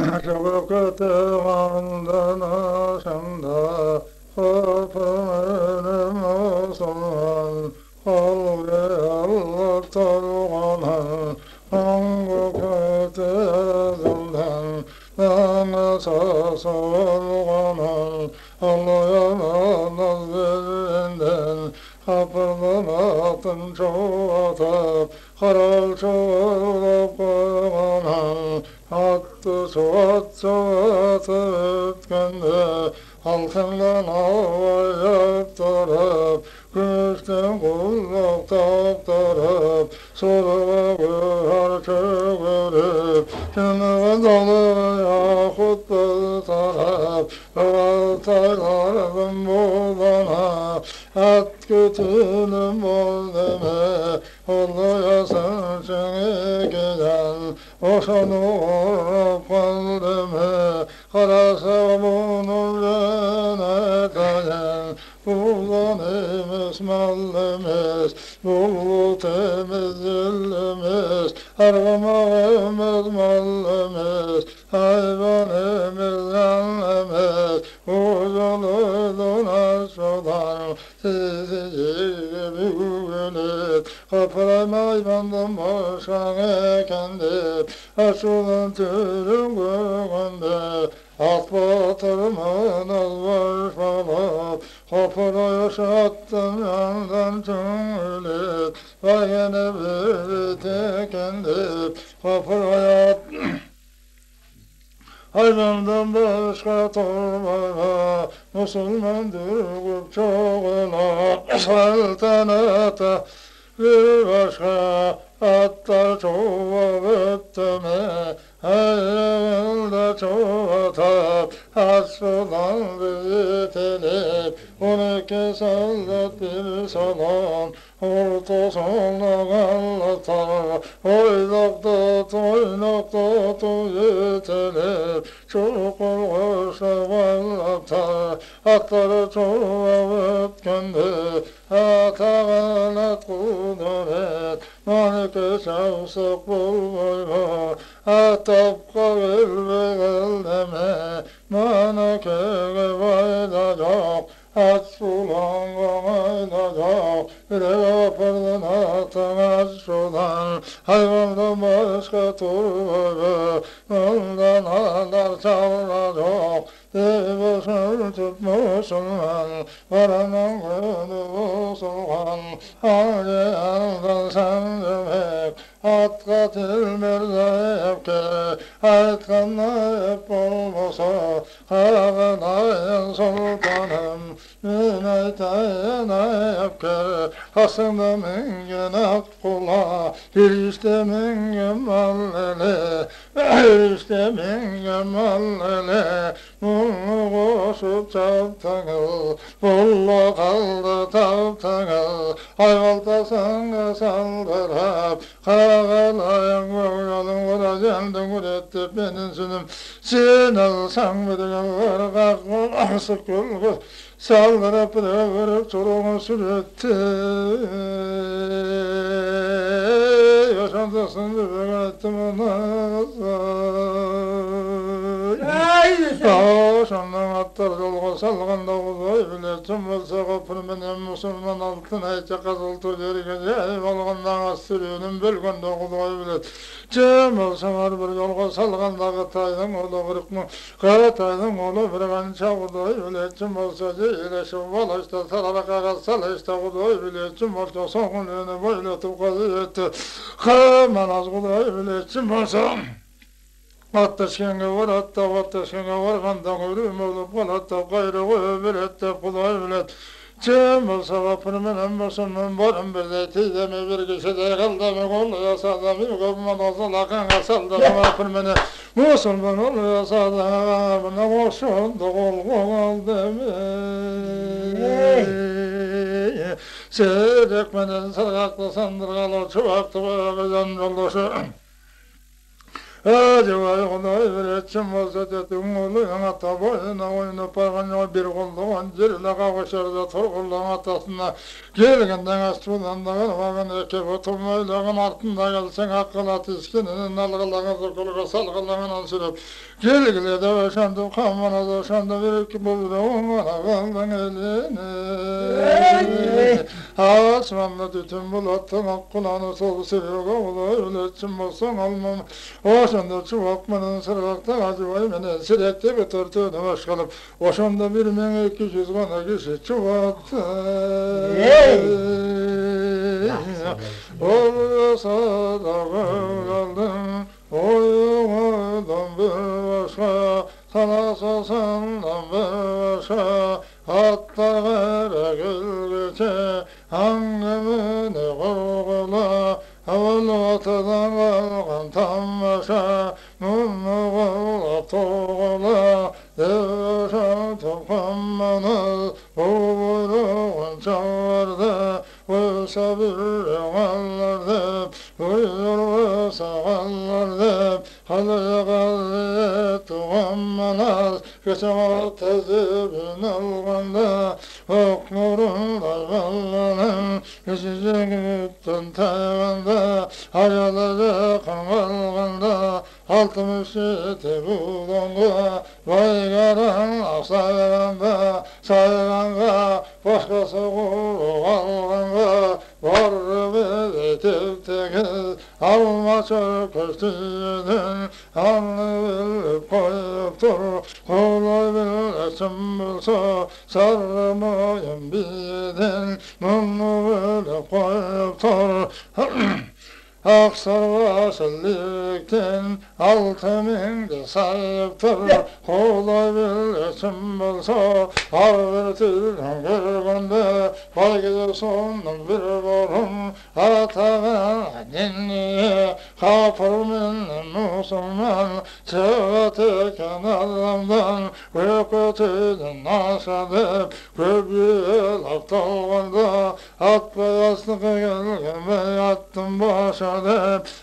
Şevkete ağından aşanda Kapının olsun Halge Allah targanan Hangi kötü zulden Bana sası olganan Allah'a nazlerinden Kapının atın çoğatıp Karal çoğalıp koyganan Attı çoğat ötkende Halkından havayıp tarıp Güçten kulluk taptarıp Soruğa güher çögürüp Şınığı dolu yakut bıl tarıp Altaylarım bulana At götünüm ol deme Oluyasın seni giden Oşanı olup kaldımı Karasa bunu yöneteceğim Buldan imiz mallimiz Bulu temiz zillimiz Argamağımız mallimiz Hayvanımız yanlimiz Uzuluydun aşıdan Sizi gibi güvenip Kapıram hayvandan boşan ekendip Aşıdan türüm göğünde At batırımın az başlanıp Kapıra yaşattım yandan tüngülüp Vayene bir tekendip Kapıra yat Hayvandan başka torbağa Müslüman dürgüp çoğuna Saltanata bir başka Atlar çoğu öttüme Hayvanda çoğatıp Hasılan bizi telip 12 sallat bir salon Ortasına gallatar Oynakta toyu telip Çukur koşa gallatar Atları çoğu ötkende Atağalat kudret Manike çavsak bulmayma Atapka gelme Manike gevaydacak At sulan gaydacak Bire pırdın atın az sulan Hayvandan başka turbayı Ondan ağlar çalacak Devasını tutmuşsun Varanın günü usulgan Hali aldan sen demek At katil bir zevke Aytkanla hep olmasa Kağınayın sultanım Müneytayin ayıpke Hasında mingen ak kula Bir işte mingen mallele Bir işte mingen mallele Munu koşup çaptanı Bulla kaldı taptanı Hayvalta sana saldırıp Kağılayın koyalım Vuracandın üretti benim sünüm Sen alsan bir yıllar Kalkma sık gülgü Saldırıp vurup çoruğunu sürüttü Yaşantısın bir ettim Şandan attar yolga salganda uzay bile Tüm olsa kapını benim musulman altın ayça kazıltı dergece Olgandan az sürüyünün bölgünde uzay bile Tüm olsa var bir yolga salganda Kıtaydan oğlu kırıkmı Kıtaydan oğlu bir gança uzay bile Tüm olsa ceyle şıvvala işte sarara kagasala işte uzay bile Tüm olsa sonunu böyle tıpkazı etti Kıman az uzay bile Tüm olsa Attaşkenge var, attaşkenge var, kandan ölüm olup kal, hatta gayrı öbür ette kulay bilet. Tüm olsa kapını benim başımın varım bir de tizemi bir kişi de kaldamı kolluya sadamı kapıma nasıl akın kasaldı kapını beni. Musulman oluyor sadamına koşun da kol kaldımı. Seyrekmeden sarkaklı sandırgalar çuvaktı bağırdan yoldaşı. Acaba Kuday biletçim olsa dedim oğluyun ata boyuna oynayıp bargan bir kolluğun yerine kavuşarda turgulluğun atasına gelgenden astıdan da kalmağın ekip oturmaylığın altında gelsen hakkına tiskininin algılağın zıkılga salgılağın sürüp gelgile de başandı kamana da başandı bir iki bulduğun bana kaldın elini asmanlı tütün bulattın akkulağını sol sürüyor Kuday biletçim olsan almam oşanda çuvakmanın sırvakta acıvay mene sirekte götürdüğünü başkalıp oşanda bir mene 200 kana kişi çuvaktı olsa da kaldım oyumadan bir başka sana sosandan bir başka hatta kara gölgece hangimini korkula havalı atadan kalkan tam başa mummu kolap toğula devşa tokanmanız bu buyruğun çağırdı uysa bir yamallardı uyur sağallardı halı kaldı tokanmanız geçen tezibin alganda okmurun ayvallanın geçecek bütün tayvanda hayalacak kalganda altım üstü bulandı vay karanlık sayganda sayganda başkası kuru kalganda var bir teptekiz alma çöküstüydün anlı bilip koyup dur kolay bilesim bulsa sarmayın birden mumlu bilip koyup dur Aksarvaşlıkten altı minde sayıptır kolay bilesim bulsa har bir türlü görgünde vay gidersin bir borun atağın dinliye kapır minni musulman çığıtıken adamdan kökütüdün aşadıp köpüğü laf dolgunda at bayaslık gelgeme yattım başa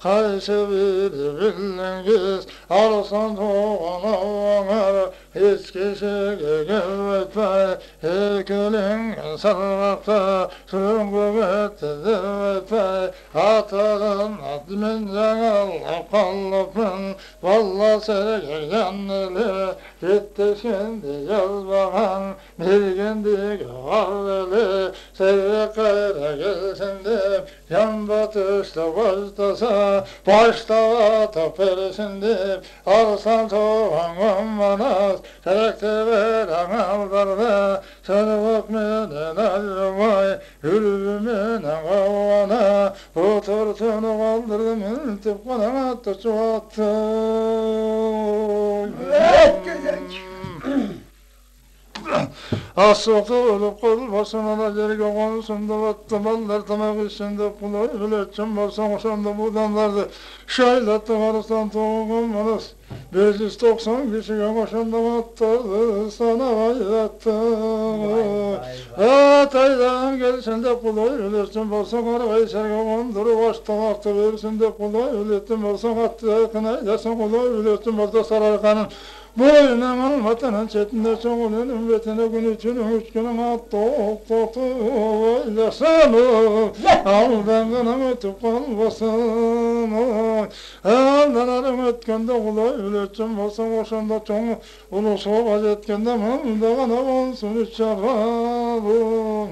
Kayşı biri bilingiz Arsan doğan ağlar Hiç kişi gevetmey Hekülün sarrakta Süngü getirvetmey Atağın admin Allah kallapın Valla sergin yanılı Gitti şimdi yazbahan Bir gündük ağrılı Sevgi kayra gelsin de Yan batışta başlasa başta taperesin deyip alsan soğan olmanas terekte veren aldarda seni bakmayan acımay yürümüne kavana oturtunu kaldırdım intip bana attı çuvattı Asıqda ölüp kol başına da yerge konusunda battı ballar tamak içinde kulay biletçim varsan oşanda budanlardı şaylattı varsan toğun manas 590 kişiye koşanda battı sana vaylattı Ataydan gelişinde kulay biletçim varsan arayı serge konduru başta vakti verisinde kulay biletçim varsan attı kınaydasın kulay biletçim varsa sararkanın Boynunun vatanın çetinde çoğunun ümmetine gün içinin üç günün attı oktatı oylasını Aldan gına ötüp kalmasını Aldanarım etkende kulay ületçim varsa koşanda çoğu ulusu vaz etkende mamda gana olsun üç şarabın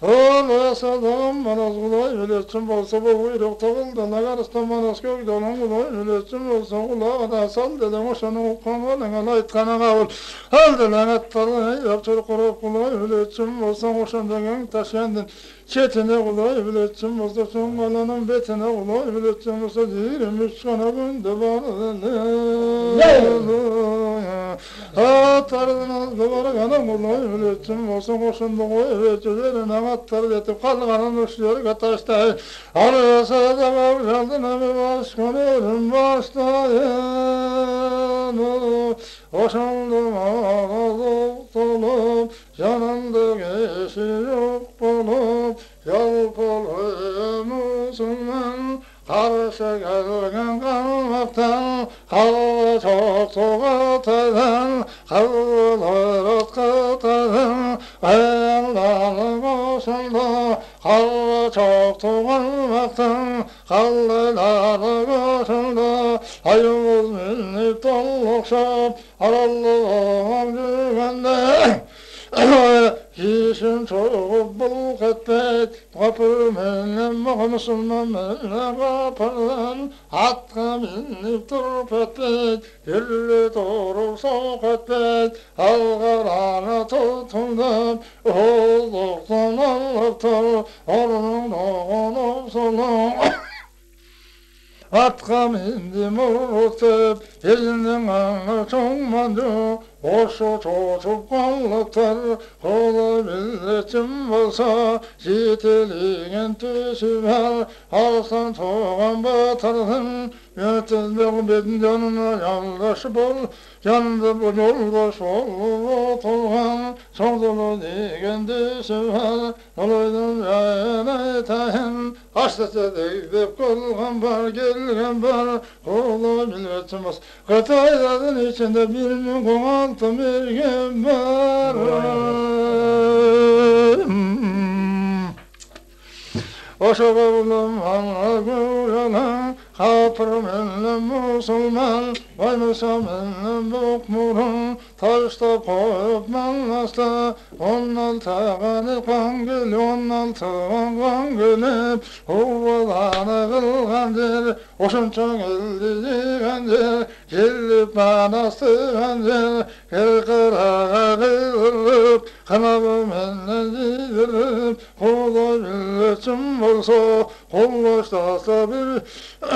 Olasadan manas kulay ületçim varsa bu buyrukta kıldan Agaristan manas gökdolun kulay ületçim varsa kulağına sal dedim oşanın ukkanmalı Alayt kana kavul aldılan attarını yaptır kurup kulay ületçim olsan koşandan taşıyandın çetine kulay ületçim olsa son kalanın betine kulay ületçim olsa dirim üç kana günde vardı attarın aldı var kana kulay ületçim olsa koşandan koy ületçilerine attar detip kalganın uçluyor kataştay arasa da kavşaldın abi başkan ölüm baştayın Oşandım ağalık dolup, yanında geçi yok bulup, yalpılı Müslüman, karşı gelgen kalmaktan, Sallıları başında ayımız minnip dolukşap arallığım güvende Kişim çoğup buluk etmek kapı menem Müslüman menem kapıdan Hatta minnip durup etmek Birli doğru sok etmek Algarana tutundum Oğluktan alıptır Ornun doğunup solum Atqa mindim urutup, elinin anı çoğmandı, Oşu çocup qallıqtır, Qola milletim bolsa, Yetiliğin tüsüver, Alsan toğan batırdın, Yötülmek bedin canına yandaşı bol, Yandı bu yoldaş olup otulgan, Soğdulu degen tüsüver, Oluydum yayına tahin, Açtıca deyip kılgan var, gelgen var, Qola milletim bolsa, Qıtayların içinde birinin qoğantım ergen var. Oşa qavlum anla gülana, Kapır menle musulman, Baymışa menle bukmurun, Taşta koyup manlasta, 16 kan gül, 16 kan gülüp, Huvalanı kılgandır, Oşunça geldi digendir, Gelip bana sığandır, Gel kırağa kıyırıp, Kanabı menle didirip, Kula milletim bolsa, Kullaştasa bir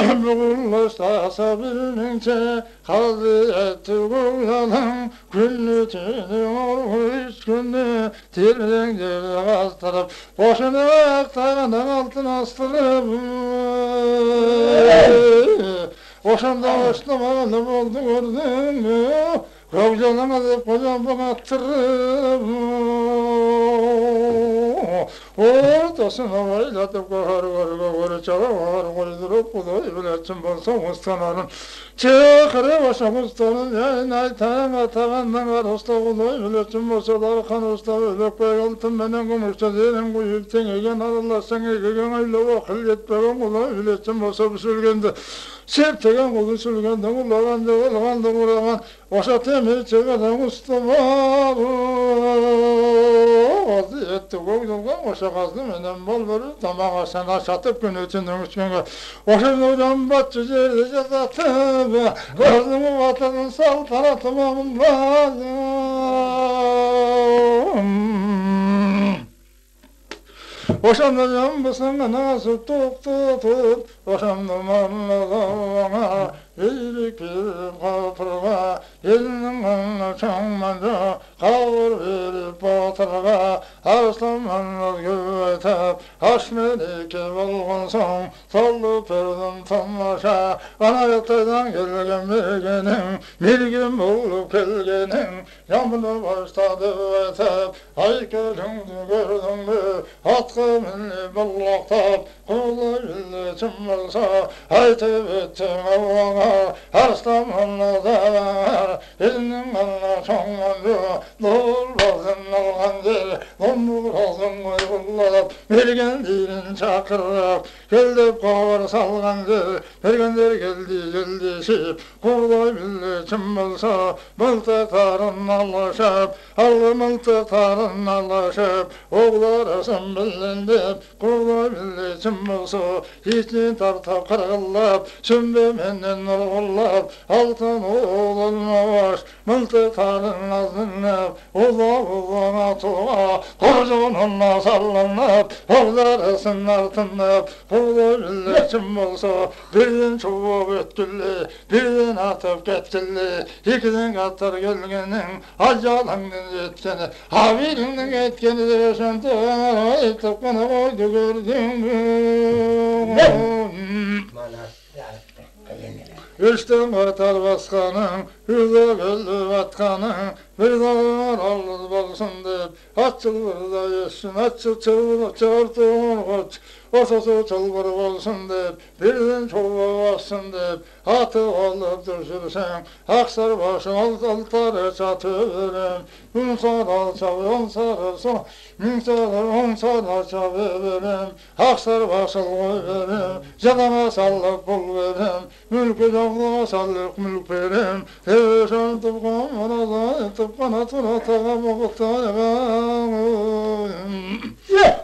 Buğulaştasa birnince Kaldı etti kullanan Günlü tünü olmuş günlü Tirden geri kastırıp Boşunu aktağının altına astırıp Boşanda başlı malım oldu gördün mü Kavcalamadık kocam bakattırıp Ortasına baylatıp Kahar çalar koydurup Kuday biletim bolsa ustanarın Çıkırı başa ustanın Yayın aytan atavandan var usta Kuday biletim bolsa Darkan usta ölük bey altın benden kumuşta Zerin kuyup tengegen arılasın Egegen öyle vakil yetmegen Kuday biletim bolsa bu sürgende Septegen kulu sürgende Kulağanda kulağanda kulağan Oşa temir çekeden usta var Etti koydulgan oşa kazdı menen bol bölü Tamağa sen aşatıp gün ötündün üç günge Oşa nurdan batçı cerdi cezatıp Gözümü vatadın saltanatım Oşanlıcan bısın nasıl tutup Oşandım anladığına İyilik bir kapırga Elinin anla çoğmanca Kavur verip batırga Arslanmanlar güvetip Haşmeliki bulgun son Sollu perdin tanlaşa Anayataydan gelgen Mirgin bulup gelgenin Yağmurlu başladı vetip Haykırıngdı gördün mü Hatkı minni bullaqtab Kulu illetim olsa Haytip ettim Allah'a Arslanmanlar dağlar Elinin anla çoğmanca Dur bazın algandır Dondur olsun uygullap Mergen dilin çakırrap Geldip kovar salgandır Mergenler geldi şip Kurday milletim olsa Mıltıkların allaşıp Allı mıltıkların allaşıp Oğlarasın bilindip Kurday milletim olsa Hiçni tartap kırgıllap Sümbü menden nurgullap Altın oğluna baş Mıltıkların azınlap Uza tuğa Kurcununla sallanıp Oğlarasın altınlap Kurday milletim olsa Birden çubuk ötkülli Birden atıp getkilli İkiden katır gelgenin Acalangın etkeni Havirinin etkeni de yaşantı Tıpkını koydu gördün mü? Üçten katar baskanın, yüze güldü vatkanın, bir dağlar alır balsın deyip, açıl burada yesin, açıl çığırtığın koç, Osası çılgır olsun deyip, birden çolba bassın deyip, atı alıp düşürsen, aksar başın altarı çatıverem. Gün sarar çavyon sararsa, min sarar on sarar çatıverem. Aksar başıl koyverem, canama sallık bul verem. Mülkü canlığa sallık mülk verem. Teveşen tıpkan manaza, tıpkan atına tağa muhtayam.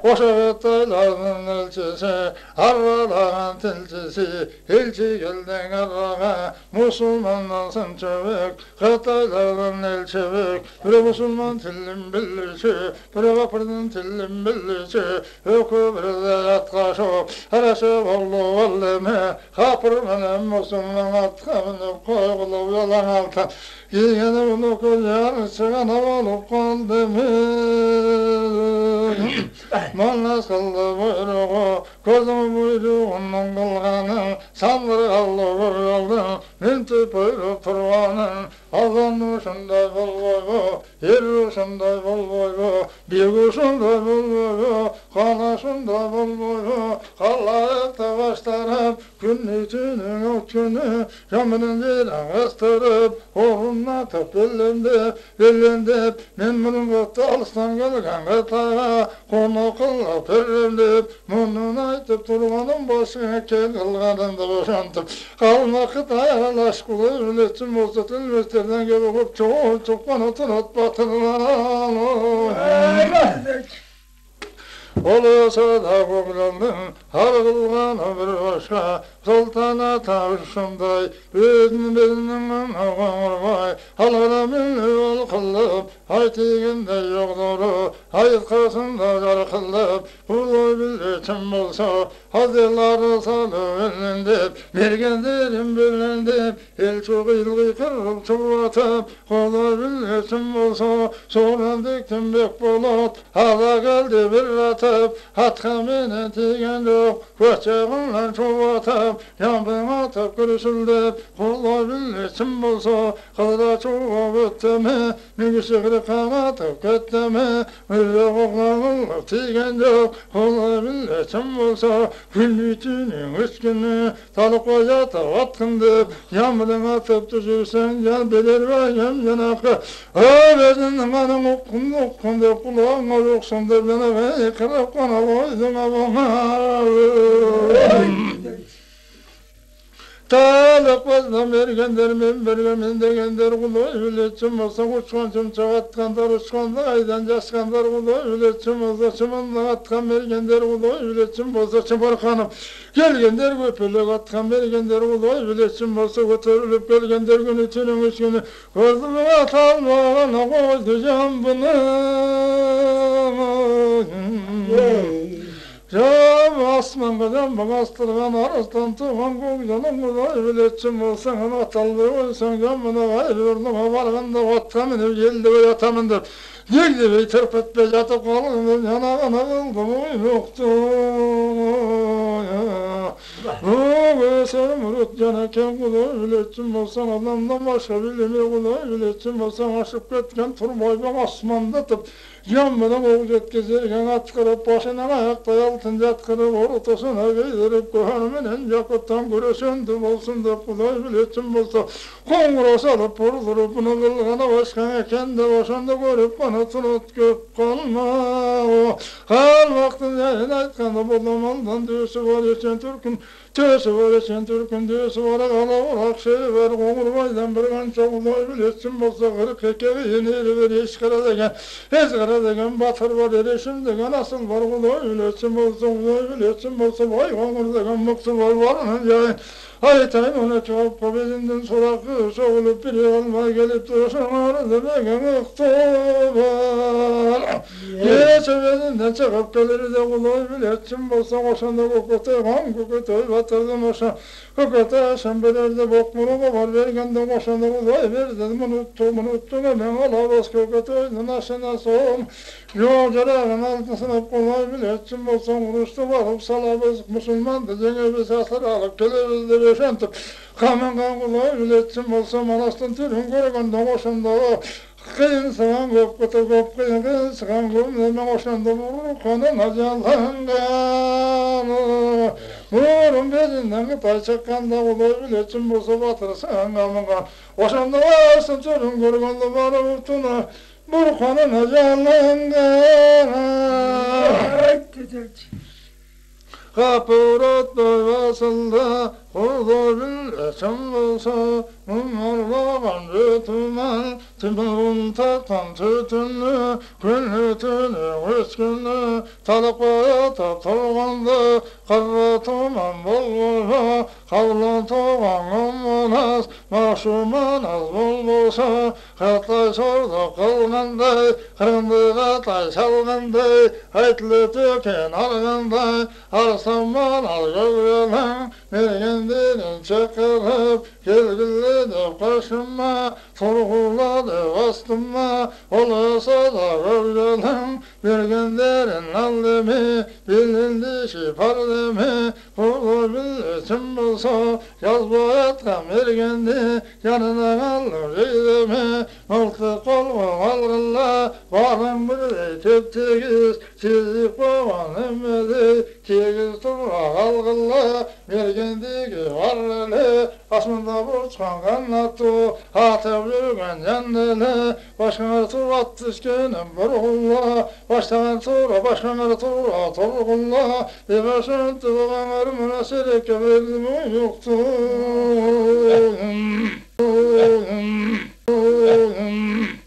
O şevetayların elçisi, arralağın tilçisi, elçi gelden arrağa, Musulmanlansın çövük, Kıtayların elçevik, bir Musulman tillim billici, bir vapırdın tillim billici, ökü bir de yatkaşok, heresi vallu vallime, kapır menem Musulman atkamını koygulu yalan altan, yiyene bunu koyar, çıgana olup kaldımı. Mannas kıldı buyruğu, gözüm buyruğunun kılganı, sandır kaldı buyruğu, minti buyruğu turvanın, ağzın uçunday bol boyu, yer uçunday bol boyu, bir uçunday bol boyu, kalaşunday bol boyu, kallayıp da başlarıp, günlü tünün ot günü, camının diren ıstırıp, orunlatıp bellendip, men bunun götte alıstan gelgen gıtaya, konu kılla perrelip, munun aytıp turmanın başına kel kılganında boşantıp, kalma kıtaya laşkulu ületsin bozdu tilmeslerden gelip, çok kanatın at batırlan. Olsa da ko'klamning har qilgani bir boshqa, sultanat shunday o'zini qo'ng'irmay, halolaminni yo'l qilib, aytganda yo'qdori, aytqasında jar qilib, Xudoy bilsin bo'lsa, hazillari solib deb, bergandirim bilan deb, el cho'g'ilg'i qirib chuvatib, Xudoy bilsin bo'lsa, so'randikdim bek bo'lot, hava keldi bir ratab, atqa meni tegan yo'q, ko'chag'imdan chuvatib, yonbin atıp kürüşüldüp, Xudoy bilsin bo'lsa, qizda chuvab o'tdimi, mingishig'ri qanatıp ketdimi, o'ylab oqlanib tegan yo'q, Xudoy bilsin bo'lsa, kunli tuning o'chkini, tolib qo'yatib otqin deb, yonbilan atıp tuzursan, yan belervayam yanaqqa, o'zingning qaning o'qqin deb, qulog'ingga yo'qsin deb, yana qirib qana qo'yding avama. Talak bazdan bergenler, men bergemin degenler, Xudoy biletsin bolsa, uçkan çımçak atkanlar, uçkanda aydan jaskanlar, Xudoy biletsin bolsa, çımından atkan bergenler, Xudoy biletsin bolsa, çımarkanıp gelgenler, köpülük atkan bergenler, Xudoy biletsin bolsa, götürülüp gelgenler, günü tünün üç günü, gördüm atalmağına koydu jambını. Cam asman kadar bastırgan arastan tuğan koğcanın Xudoy biletsin bolsan, ataldı olsan camına gayrırdım, varganda vatkamın geldi ve yatamın der. Geldi ve tırpıt be yatıp kalın, yanağına kıldım yoktu. Sen mürüt canaken Xudoy biletsin bolsan, adamdan başka bilimi Xudoy biletsin bolsan, aşıp ketken turbayban asmandatıp, yanmadan oğuz etkizirken atkırıp, başına ayakta altın yatkırıp, ortasına giydirip, köhanımın yakıttan güreşöndü bolsun da Xudoy biletsin bolsa, kongra salıp vurdurup, bunu kılgana başkan eken de başında görüp, bana tunut köp kalma. Hal vaktin yayın aytkanda bulamandan düğüsü var için Türk'ün, tösü var için Türk'ün düğüsü var, kalavurak şey ver, konurbaydan bir kança Xudoy biletsin bolsa, kırık ekevi yeniri ver, eşkara degen, ezgara degen, batır var, erişim degen, asıl var, Xudoy biletsin bolsa, Xudoy biletsin bolsa, vay konur degen, mıksıl var, varının yayın. Aytayım ona çok kobezinden sorakı, soğulup biri olmay gelip dursun, arada degen ıktıbar. Yeçevezinden çıkıp gelir de Xudoy biletsin bolsa, koşanda kokotoy, kan kokotoy batırdım oşa. Kokotoy aşan belerde bokmunu kovar vergende koşanda Xudoy verdim, unuttum hemen alabas kokotoydan aşına soğum. Yolcarağın altısına Xudoy biletsin bolsa, kuruştu varıp salabız Müslümandı, cengiz asır alıp geliriz yaşantıp, kamen kan Xudoy biletsin bolsa, manastın türün görgende koşanda Kıyın sığan köp kıtı köp kıyın sığan kömleme koşandı burkanın ajallangan. Murun belinden gıtay çıkkanda uluy bileçin bursa batırsan gamıga. Koşandı varsın çölün görgünlü barı utuna burkanın ajallangan. Kapurat doyvasında Kudu bileçim bulsa Mumurlağan rütümen Timurun tatan tütünlü Küllütünü üskünlü Talıkbaya taptırgandı Kavva tuman bulgulha Kavla tuğan ummanas Maşuman az bulgulsa Katlay sorda kılganday Kırındı katlay salganday Haytlı tüken alganday Arsaman al gölgelen Mergendinin çakırıp Gelgillenip karşıma Sorguladı bastıma Olasa da gölgelen Mergenlerin allemi Bilindi şipar demi Kurdu billetim bulsa Yaz boyatkan mergendi Yanına alır eylemi Mıltı kolgu algılla Varın bir teptegiz Çizik baban emmedi Tegiz turra algılla Mergendigi varlili Asmında burçkan kannattu Hatep yürgen yandili Başkanı turrat düşkenim burgulla Baştan turra başkanı turra turgulla Bebeşin tıvıgan örmüne Sereke verdim yoktu